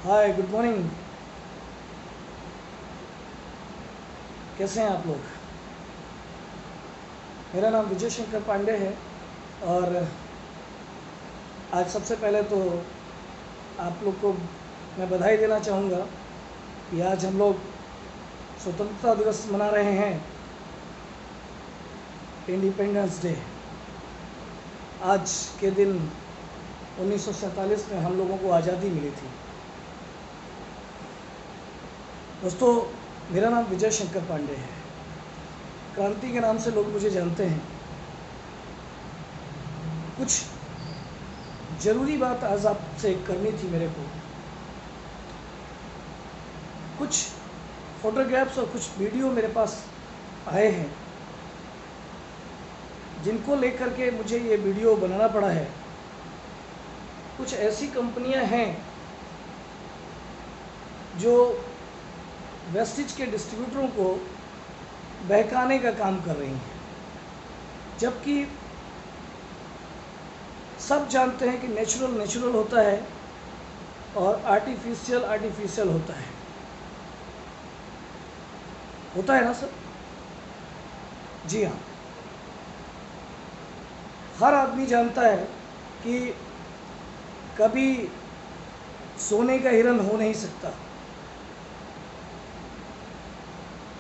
हाय, good morning. कैसे हैं आप लोग? मेरा नाम विजय शंकर पांडे है और आज सबसे पहले तो आप लोग को मैं बधाई देना चाहूँगा कि आज हम लोग स्वतंत्रता दिवस मना रहे हैं, इंडिपेंडेंस डे। आज के दिन 1947 में हम लोगों को आज़ादी मिली थी। दोस्तों, मेरा नाम विजय शंकर पांडे है। क्रांति के नाम से लोग मुझे जानते हैं। कुछ ज़रूरी बात आज आपसे करनी थी मेरे को। कुछ फोटोग्राफ्स और कुछ वीडियो मेरे पास आए हैं जिनको लेकर के मुझे ये वीडियो बनाना पड़ा है। कुछ ऐसी कंपनियां हैं जो वेस्टेज के डिस्ट्रीब्यूटरों को बहकाने का काम कर रही हैं, जबकि सब जानते हैं कि नेचुरल नेचुरल होता है और आर्टिफिशियल आर्टिफिशियल होता है ना सर? जी हाँ। हर आदमी जानता है कि कभी सोने का हिरन हो नहीं सकता।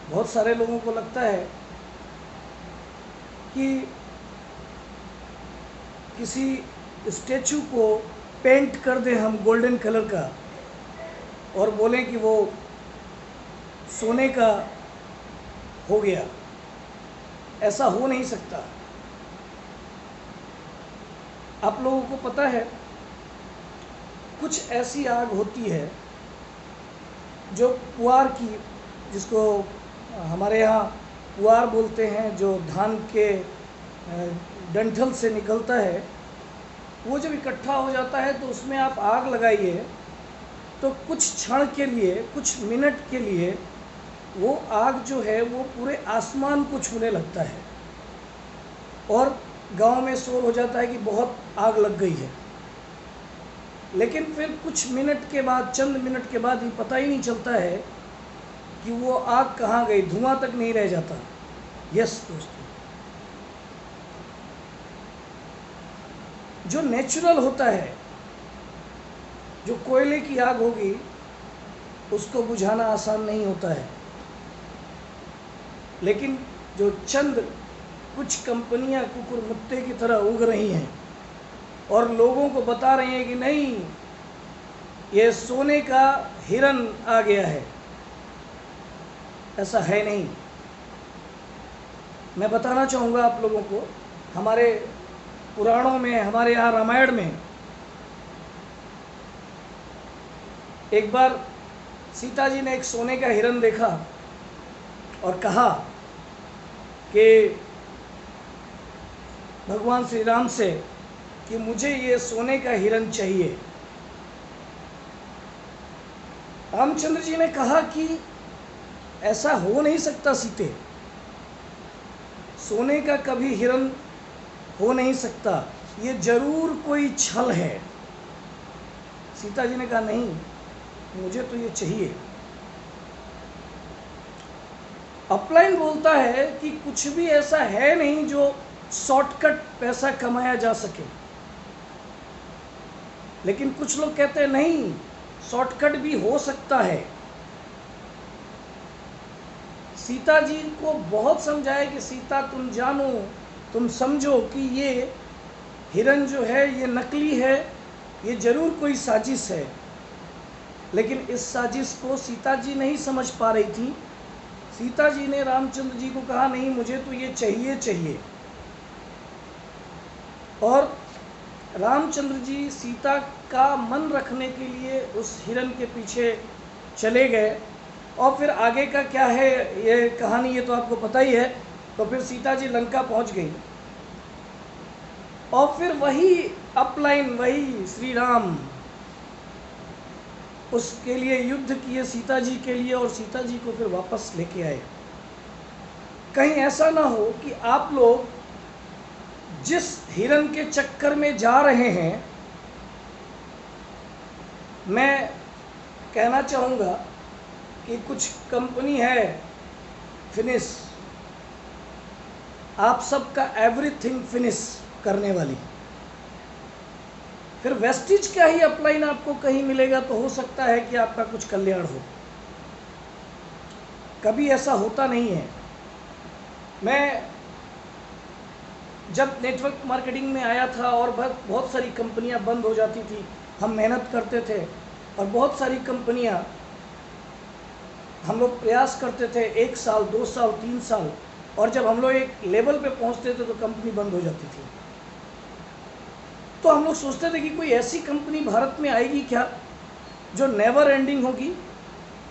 बहुत सारे लोगों को लगता है कि किसी स्टैचू को पेंट कर दें हम गोल्डन कलर का और बोलें कि वो सोने का हो गया। ऐसा हो नहीं सकता। आप लोगों को पता है, कुछ ऐसी आग होती है जो पुआर की, जिसको हमारे यहाँ पुआर बोलते हैं, जो धान के डंठल से निकलता है, वो जब इकट्ठा हो जाता है तो उसमें आप आग लगाइए तो कुछ क्षण के लिए, कुछ मिनट के लिए वो आग जो है वो पूरे आसमान को छूने लगता है और गांव में शोर हो जाता है कि बहुत आग लग गई है। लेकिन फिर कुछ मिनट के बाद, चंद मिनट के बाद, ये पता ही नहीं चलता है कि वो आग कहाँ गई, धुआं तक नहीं रह जाता। यस दोस्तों, जो नेचुरल होता है, जो कोयले की आग होगी, उसको बुझाना आसान नहीं होता है। लेकिन जो चंद कुछ कंपनियां कुकुर मुत्ते की तरह उग रही हैं और लोगों को बता रही हैं कि नहीं, ये सोने का हिरन आ गया है, ऐसा है नहीं। मैं बताना चाहूँगा आप लोगों को, हमारे पुराणों में, हमारे यहाँ रामायण में एक बार सीता जी ने एक सोने का हिरन देखा और कहा कि भगवान श्री राम से कि मुझे ये सोने का हिरन चाहिए। रामचंद्र जी ने कहा कि ऐसा हो नहीं सकता सीते, सोने का कभी हिरन हो नहीं सकता, ये जरूर कोई छल है। सीता जी ने कहा नहीं, मुझे तो ये चाहिए। अपलाइन बोलता है कि कुछ भी ऐसा है नहीं जो शॉर्टकट पैसा कमाया जा सके। लेकिन कुछ लोग कहते हैं नहीं, शॉर्टकट भी हो सकता है। सीता जी को बहुत समझाया कि सीता तुम जानो, तुम समझो कि ये हिरन जो है ये नकली है, ये जरूर कोई साजिश है। लेकिन इस साजिश को सीता जी नहीं समझ पा रही थी। सीता जी ने रामचंद्र जी को कहा नहीं, मुझे तो ये चाहिए। और रामचंद्र जी सीता का मन रखने के लिए उस हिरन के पीछे चले गए। और फिर आगे का क्या है ये कहानी, ये तो आपको पता ही है। तो फिर सीता जी लंका पहुंच गई और फिर वही अपलाइन, वही श्री राम उसके लिए युद्ध किए सीता जी के लिए और सीता जी को फिर वापस लेके आए। कहीं ऐसा ना हो कि आप लोग जिस हिरन के चक्कर में जा रहे हैं, मैं कहना चाहूँगा कि कुछ कंपनी है फिनिश, आप सबका एवरीथिंग फिनिश करने वाली। फिर वेस्टिज का ही अपलाइन आपको कहीं मिलेगा तो हो सकता है कि आपका कुछ कल्याण हो, कभी ऐसा होता नहीं है। मैं जब नेटवर्क मार्केटिंग में आया था और बहुत सारी कंपनियां बंद हो जाती थी, हम मेहनत करते थे और बहुत सारी कंपनियां, हम लोग प्रयास करते थे 1 साल 2 साल 3 साल, और जब हम लोग एक लेवल पे पहुंचते थे तो कंपनी बंद हो जाती थी। तो हम लोग सोचते थे कि कोई ऐसी कंपनी भारत में आएगी क्या जो नेवर एंडिंग होगी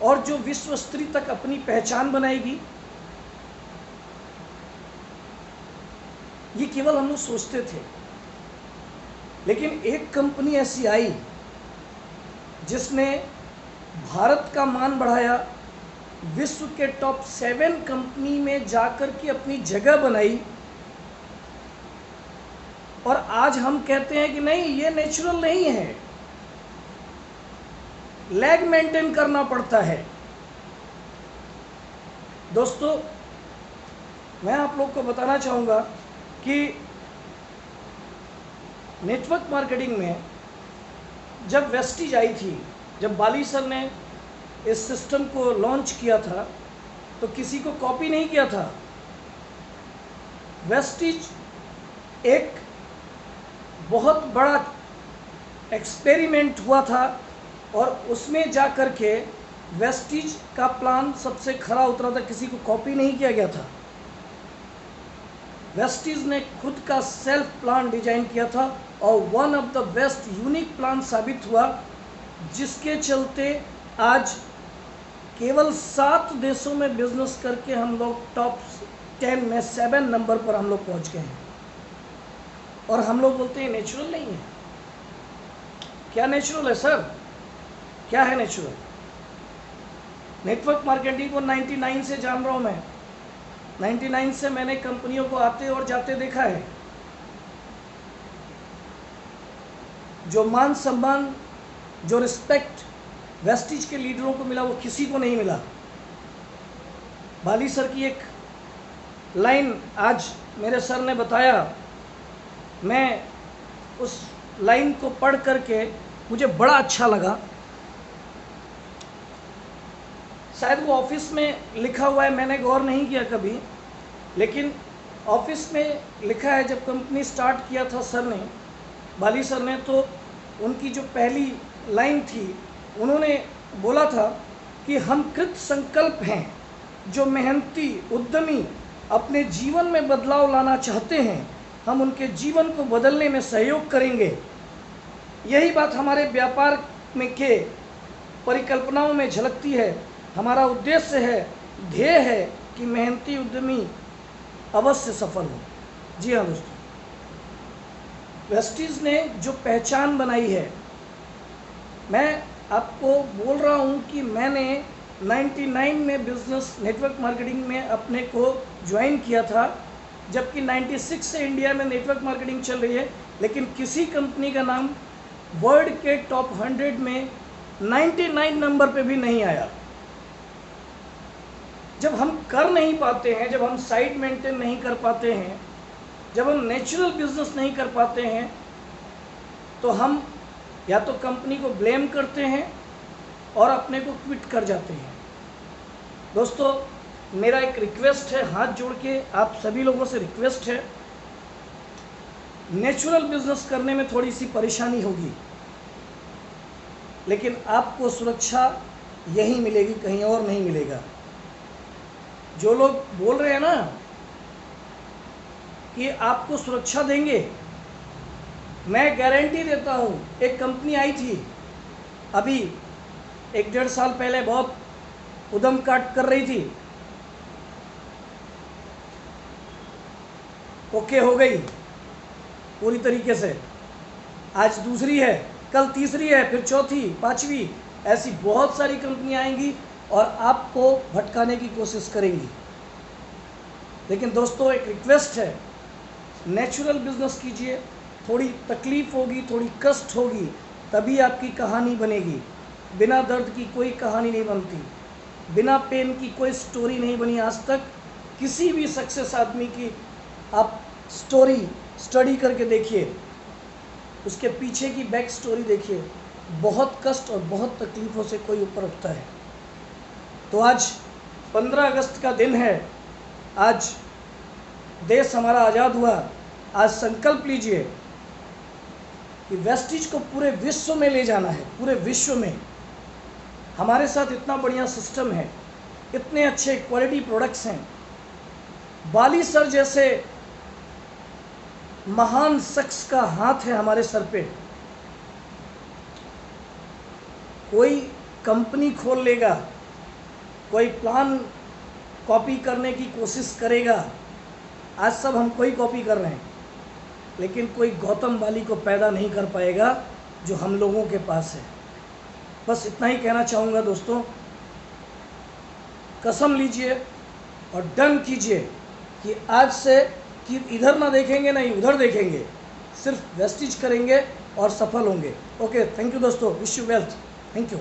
और जो विश्व स्तर तक अपनी पहचान बनाएगी। ये केवल हम लोग सोचते थे, लेकिन एक कंपनी ऐसी आई जिसने भारत का मान बढ़ाया, विश्व के टॉप 7 कंपनी में जाकर के अपनी जगह बनाई, और आज हम कहते हैं कि नहीं, ये नेचुरल नहीं है, लैग मेंटेन करना पड़ता है। दोस्तों, मैं आप लोग को बताना चाहूँगा कि नेटवर्क मार्केटिंग में जब वेस्टिज आई थी, जब बाली सर ने इस सिस्टम को लॉन्च किया था तो किसी को कॉपी नहीं किया था। वेस्टिज एक बहुत बड़ा एक्सपेरिमेंट हुआ था और उसमें जा कर के वेस्टिज का प्लान सबसे खरा उतरा था, किसी को कॉपी नहीं किया गया था। वेस्टिज ने खुद का सेल्फ प्लान डिजाइन किया था और one of the best unique plan साबित हुआ, जिसके चलते आज केवल 7 देशों में बिजनेस करके हम लोग टॉप 10 में 7 नंबर पर हम लोग पहुंच गए हैं। और हम लोग बोलते हैं नेचुरल नहीं है। क्या नेचुरल है सर? क्या है नेचुरल? नेटवर्क मार्केटिंग को 99 से जान रहा हूं मैं। 99 से मैंने कंपनियों को आते और जाते देखा है। जो मान सम्मान, जो रिस्पेक्ट वेस्टिज के लीडरों को मिला वो किसी को नहीं मिला। बाली सर की एक लाइन आज मेरे सर ने बताया, मैं उस लाइन को पढ़ करके मुझे बड़ा अच्छा लगा। शायद वो ऑफिस में लिखा हुआ है, मैंने गौर नहीं किया कभी, लेकिन ऑफिस में लिखा है। जब कंपनी स्टार्ट किया था सर ने, बाली सर ने, तो उनकी जो पहली लाइन थी, उन्होंने बोला था कि हम कृत संकल्प हैं, जो मेहनती उद्यमी अपने जीवन में बदलाव लाना चाहते हैं, हम उनके जीवन को बदलने में सहयोग करेंगे। यही बात हमारे व्यापार में के परिकल्पनाओं में झलकती है। हमारा उद्देश्य है, ध्येय है कि मेहनती उद्यमी अवश्य सफल हो। जी हाँ दोस्तों, वेस्टिज ने जो पहचान बनाई है, मैं आपको बोल रहा हूँ कि मैंने 99 में बिजनेस नेटवर्क मार्केटिंग में अपने को ज्वाइन किया था, जबकि 96 से इंडिया में नेटवर्क मार्केटिंग चल रही है, लेकिन किसी कंपनी का नाम वर्ल्ड के टॉप 100 में 99 नंबर पे भी नहीं आया। जब हम कर नहीं पाते हैं, जब हम साइट मेंटेन नहीं कर पाते हैं, जब हम नेचुरल बिजनेस नहीं कर पाते हैं, तो हम या तो कंपनी को ब्लेम करते हैं और अपने को क्विट कर जाते हैं। दोस्तों, मेरा एक रिक्वेस्ट है, हाथ जोड़ के आप सभी लोगों से रिक्वेस्ट है, नेचुरल बिजनेस करने में थोड़ी सी परेशानी होगी, लेकिन आपको सुरक्षा यहीं मिलेगी, कहीं और नहीं मिलेगा। जो लोग बोल रहे हैं ना कि आपको सुरक्षा देंगे, मैं गारंटी देता हूँ। एक कंपनी आई थी अभी 1-1.5 साल पहले, बहुत उद्यम काट कर रही थी, ओके हो गई पूरी तरीके से, आज दूसरी है, कल तीसरी है, फिर चौथी, पांचवी, ऐसी बहुत सारी कंपनियां आएंगी और आपको भटकाने की कोशिश करेंगी। लेकिन दोस्तों, एक रिक्वेस्ट है, नेचुरल बिजनेस कीजिए। थोड़ी तकलीफ होगी, थोड़ी कष्ट होगी, तभी आपकी कहानी बनेगी। बिना दर्द की कोई कहानी नहीं बनती, बिना पेन की कोई स्टोरी नहीं बनी आज तक। किसी भी सक्सेस आदमी की आप स्टोरी स्टडी करके देखिए, उसके पीछे की बैक स्टोरी देखिए, बहुत कष्ट और बहुत तकलीफ़ों से कोई ऊपर उठता है। तो आज 15 अगस्त का दिन है, आज देश हमारा आज़ाद हुआ। आज संकल्प लीजिए कि वेस्टीज को पूरे विश्व में ले जाना है, पूरे विश्व में। हमारे साथ इतना बढ़िया सिस्टम है, इतने अच्छे क्वालिटी प्रोडक्ट्स हैं, बाली सर जैसे महान शख्स का हाथ है हमारे सर पे। कोई कंपनी खोल लेगा, कोई प्लान कॉपी करने की कोशिश करेगा, आज सब हम कोई कॉपी कर रहे हैं, लेकिन कोई गौतम बाली को पैदा नहीं कर पाएगा जो हम लोगों के पास है। बस इतना ही कहना चाहूँगा दोस्तों, कसम लीजिए और डन कीजिए कि आज से कि इधर ना देखेंगे ना उधर देखेंगे, सिर्फ वेस्टीज करेंगे और सफल होंगे। ओके, थैंक यू दोस्तों, wish you wealth, thank you.